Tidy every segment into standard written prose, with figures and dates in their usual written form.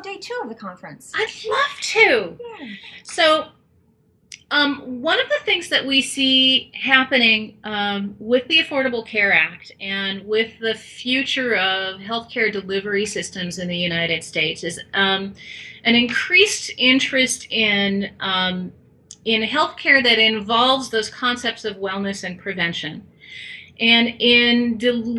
day 2 of the conference. I'd love to. Yeah. So one of the things that we see happening with the Affordable Care Act and with the future of healthcare delivery systems in the United States is an increased interest in healthcare that involves those concepts of wellness and prevention, and in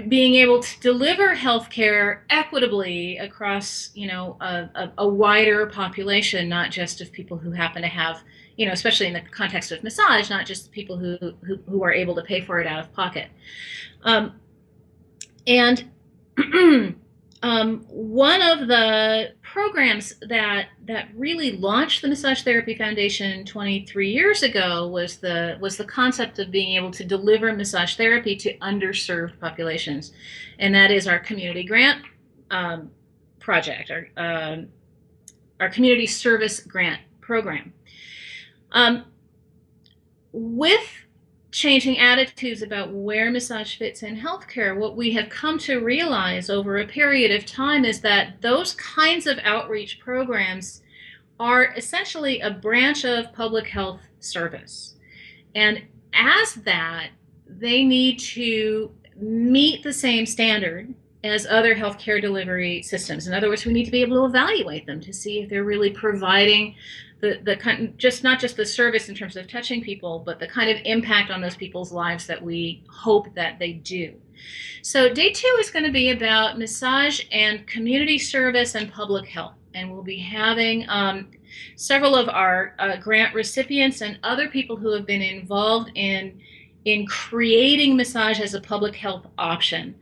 being able to deliver healthcare equitably across, a wider population, not just of people who happen to have, especially in the context of massage, not just people who are able to pay for it out of pocket. And one of the programs that really launched the Massage Therapy Foundation 23 years ago was the concept of being able to deliver massage therapy to underserved populations, and that is our community grant project, our community service grant program. With changing attitudes about where massage fits in healthcare, what we have come to realize over a period of time is that those kinds of outreach programs are essentially a branch of public health service. And as that, they need to meet the same standard as other healthcare delivery systems. In other words, we need to be able to evaluate them to see if they're really providing not just the service in terms of touching people, but the kind of impact on those people's lives that we hope that they do. So day 2 is going to be about massage and community service and public health. And we'll be having several of our grant recipients and other people who have been involved in creating massage as a public health option,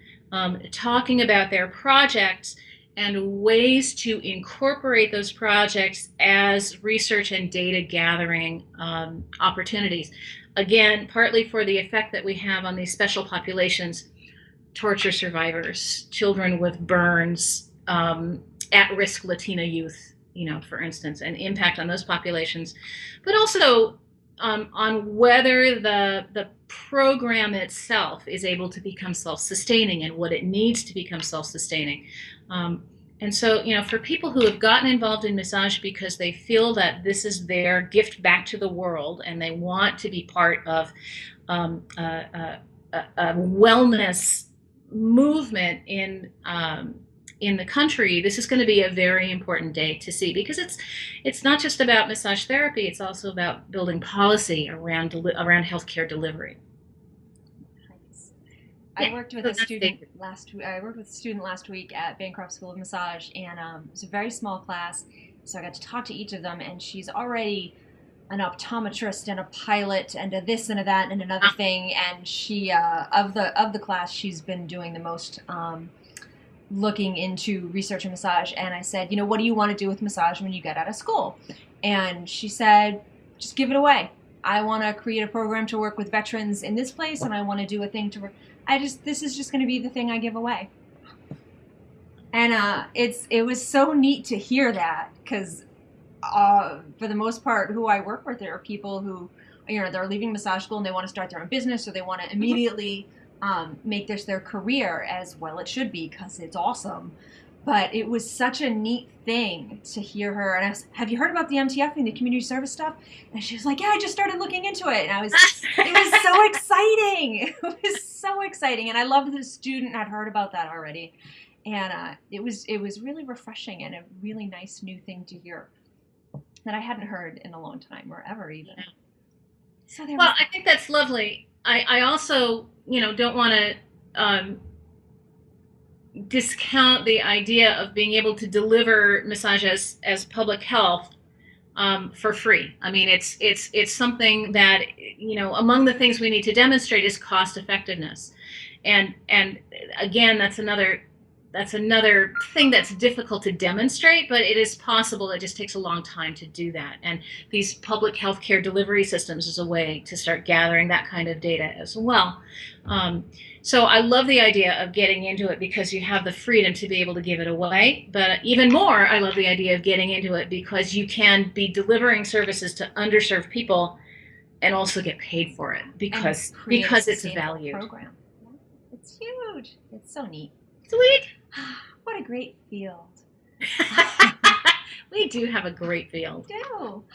talking about their projects and ways to incorporate those projects as research and data gathering opportunities. Again, partly for the effect that we have on these special populations, torture survivors, children with burns, at-risk Latina youth, for instance, and impact on those populations, but also on whether the program itself is able to become self-sustaining and what it needs to become self-sustaining. And so, for people who have gotten involved in massage because they feel that this is their gift back to the world and they want to be part of a wellness movement in the country, this is going to be a very important day to see, because it's not just about massage therapy, it's also about building policy around healthcare delivery. I worked with a student last week at Bancroft School of Massage, and it was a very small class, so I got to talk to each of them, and she's already an optometrist and a pilot and a this and a that and another thing, and she of the class, she's been doing the most looking into research and massage. And I said, what do you want to do with massage when you get out of school? And she said, just give it away. I want to create a program to work with veterans in this place, and I want to do a thing to work. This is just going to be the thing I give away. And it was so neat to hear that, because for the most part, who I work with, there are people who, they're leaving massage school and they want to start their own business, or they want to immediately make this their career, as well it should be, because it's awesome. But it was such a neat thing to hear her. And I was, have you heard about the MTF and the community service stuff? And she was like, yeah, I just started looking into it. And it was so exciting. It was so exciting. And I loved that the student had heard about that already. And it was really refreshing and a really nice new thing to hear that I hadn't heard in a long time, or ever even. So I think that's lovely. I also, don't want to discount the idea of being able to deliver massage as public health for free. I mean, it's something that, among the things we need to demonstrate is cost effectiveness. And again, that's another thing that's difficult to demonstrate, but it is possible. It just takes a long time to do that. And these public healthcare delivery systems is a way to start gathering that kind of data as well. So I love the idea of getting into it because you have the freedom to be able to give it away. But even more, I love the idea of getting into it because you can be delivering services to underserved people and also get paid for it because it's valued. Program. It's huge. It's so neat. Sweet. What a great field. We do have a great field. We do.